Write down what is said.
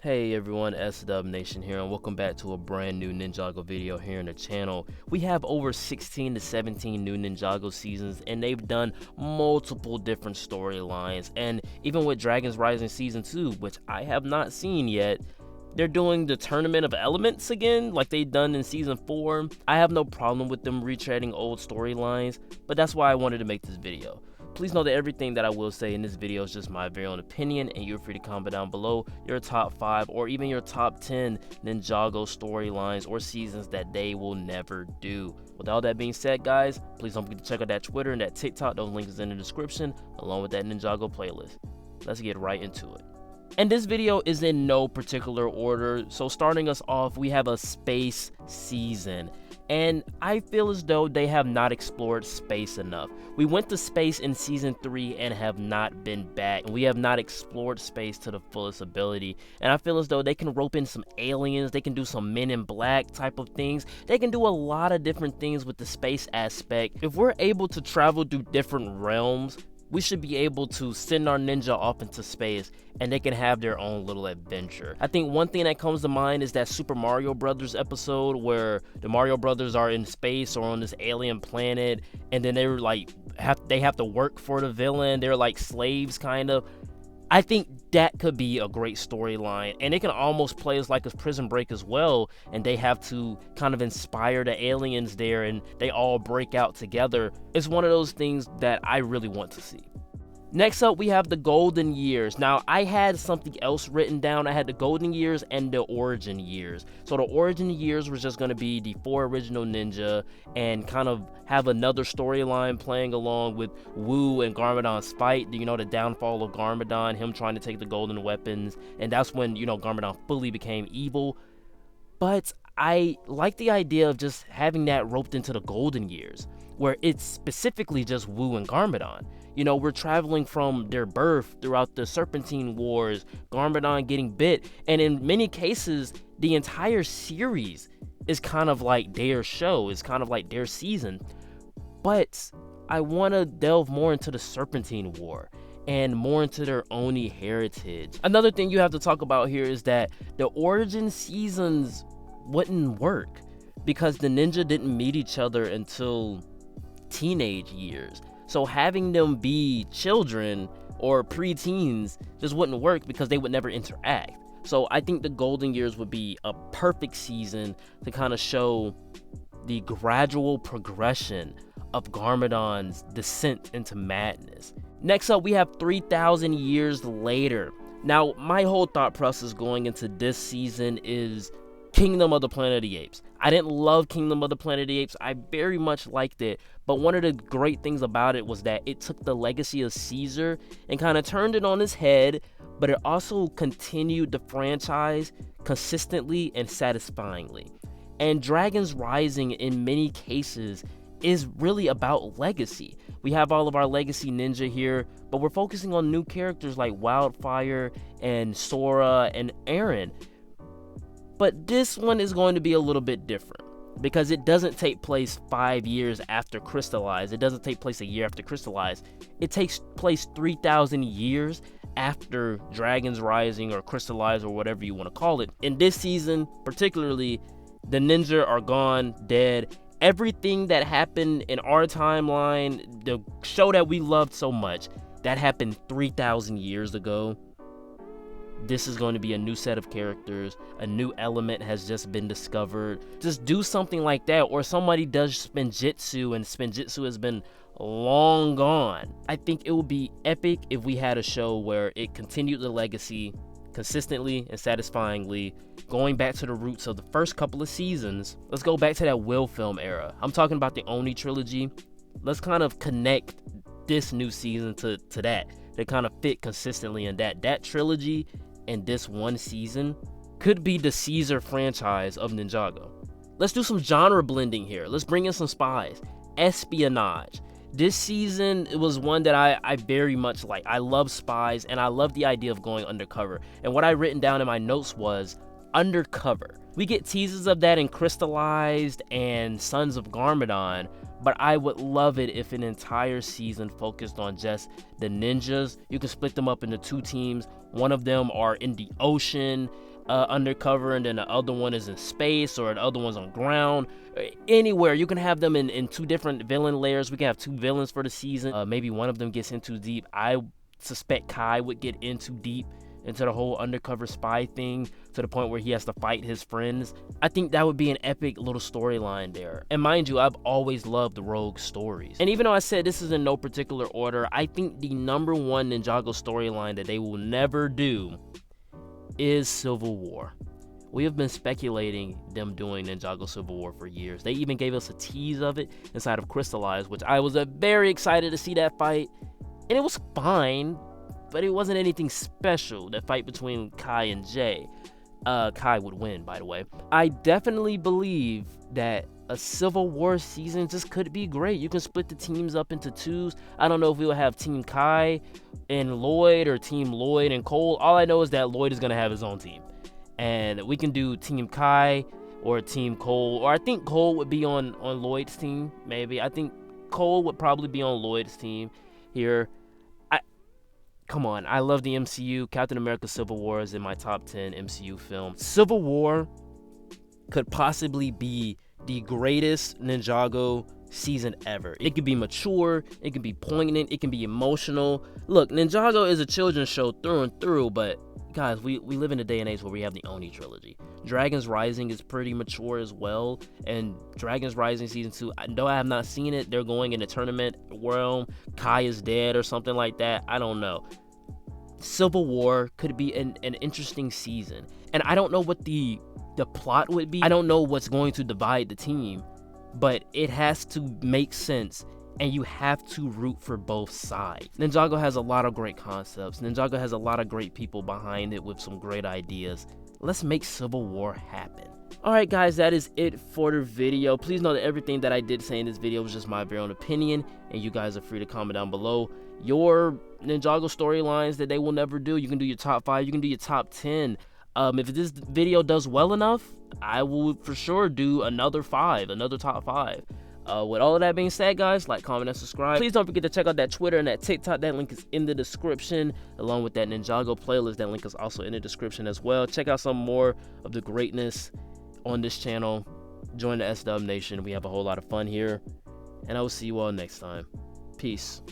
Hey everyone, SW Nation here, and welcome back to a brand new Ninjago video here on the channel. We have over 16 to 17 new Ninjago seasons, and they've done multiple different storylines. And even with Dragons Rising Season 2, which I have not seen yet, they're doing the Tournament of Elements again, like they've done in Season 4. I have no problem with them retreading old storylines, but that's why I wanted to make this video. Please know that everything that I will say in this video is just my very own opinion, and you're free to comment down below your top 5 or even your top 10 Ninjago storylines or seasons that they will never do. With all that being said, guys, please don't forget to check out that Twitter and that TikTok. Those links is in the description, along with that Ninjago playlist. Let's get right into it. And this video is in no particular order, so starting us off, we have a space season. And I feel as though they have not explored space enough. We went to space in Season 3 and have not been back. We have not explored space to the fullest ability. And I feel as though they can rope in some aliens, they can do some Men in Black type of things. They can do a lot of different things with the space aspect. If we're able to travel through different realms, we should be able to send our ninja off into space and they can have their own little adventure. I think one thing that comes to mind is that Super Mario Brothers episode where the Mario Brothers are in space or on this alien planet, and then they're like they have to work for the villain. They're like slaves kind of. I think that could be a great storyline, and it can almost play as like a Prison Break as well, and they have to kind of inspire the aliens there and they all break out together. It's one of those things that I really want to see. Next up, we have the Golden Years. Now, I had something else written down. I had the Golden Years and the Origin Years. So the Origin Years was just going to be the 4 original ninja and kind of have another storyline playing along with Wu and Garmadon's fight. You know, the downfall of Garmadon, him trying to take the golden weapons. And that's when, you know, Garmadon fully became evil. But I like the idea of just having that roped into the Golden Years, where it's specifically just Wu and Garmadon. You know, we're traveling from their birth throughout the Serpentine Wars, Garmadon getting bit, and in many cases, the entire series is kind of like their show, it's kind of like their season. But I want to delve more into the Serpentine War and more into their Oni heritage. Another thing you have to talk about here is that the Origin Seasons wouldn't work because the ninja didn't meet each other until teenage years. So having them be children or pre-teens just wouldn't work because they would never interact. So I think the Golden Years would be a perfect season to kind of show the gradual progression of Garmadon's descent into madness. Next up, we have 3,000 years later. Now, my whole thought process going into this season is Kingdom of the Planet of the Apes. I didn't love Kingdom of the Planet of the Apes. I very much liked it, but one of the great things about it was that it took the legacy of Caesar and kind of turned it on its head, but it also continued the franchise consistently and satisfyingly. And Dragons Rising, in many cases, is really about legacy. We have all of our legacy ninja here, but we're focusing on new characters like Wildfire and Sora and Aaron. But this one is going to be a little bit different because it doesn't take place 5 years after Crystallize. It doesn't take place a year after Crystallize. It takes place 3,000 years after Dragons Rising or Crystallize or whatever you want to call it. In this season, particularly, the ninja are gone, dead. Everything that happened in our timeline, the show that we loved so much, that happened 3,000 years ago. This is going to be a new set of characters. A new element has just been discovered. Just do something like that, or somebody does Spinjitzu and Spinjitzu has been long gone. I think it would be epic if we had a show where it continued the legacy consistently and satisfyingly, going back to the roots of the first couple of seasons. Let's go back to that Will film era. I'm talking about the Oni trilogy. Let's kind of connect this new season to that. They kind of fit consistently in that trilogy. And this one season could be the Caesar franchise of Ninjago. Let's do some genre blending here. Let's bring in some spies. Espionage. This season, it was one that I very much like. I love spies, and I love the idea of going undercover. And what I written down in my notes was undercover. We get teases of that in Crystallized and Sons of Garmadon, but I would love it if an entire season focused on just the ninjas. You can split them up into 2 teams. One of them are in the ocean undercover, and then the other one is in space, or the other one's on ground. Anywhere. You can have them in 2 different villain layers. We can have 2 villains for the season. Maybe one of them gets in too deep. I suspect Kai would get in too deep into the whole undercover spy thing, to the point where he has to fight his friends. I think that would be an epic little storyline there. And mind you, I've always loved the rogue stories. And even though I said this is in no particular order, I think the #1 Ninjago storyline that they will never do is Civil War. We have been speculating them doing Ninjago Civil War for years. They even gave us a tease of it inside of Crystallized, which I was very excited to see that fight. And it was fine, but it wasn't anything special. That fight between Kai and Jay. Kai would win, by the way. I definitely believe that a Civil War season just could be great. You can split the teams up into 2s. I don't know if we will have Team Kai and Lloyd, or Team Lloyd and Cole. All I know is that Lloyd is going to have his own team. And we can do Team Kai or Team Cole. Or I think Cole would be on Lloyd's team, maybe. I think Cole would probably be on Lloyd's team here. Come on, I love the MCU. Captain America Civil War is in my top 10 MCU films. Civil War could possibly be the greatest Ninjago season ever. It could be mature, it can be poignant, it can be emotional. Look, Ninjago is a children's show through and through, but guys, we live in a day and age where we have the Oni trilogy. Dragon's Rising is pretty mature as well, and Dragon's Rising season 2, though I have not seen it, they're going in the tournament realm. Kai is dead or something like that. I don't know. Civil War could be an interesting season, and I don't know what the plot would be. I don't know what's going to divide the team, but it has to make sense, and you have to root for both sides. Ninjago has a lot of great concepts. Ninjago has a lot of great people behind it with some great ideas. Let's make Civil War happen. Alright guys, that is it for the video. Please know that everything that I did say in this video was just my very own opinion, and you guys are free to comment down below your Ninjago storylines that they will never do. You can do your top 5, you can do your top 10. If this video does well enough, I will for sure do another top 5. With all of that being said, guys, like, comment, and subscribe. Please don't forget to check out that Twitter and that TikTok. That link is in the description, along with that Ninjago playlist. That link is also in the description as well. Check out some more of the greatness on this channel. Join the SW Nation. We have a whole lot of fun here, and I will see you all next time. Peace.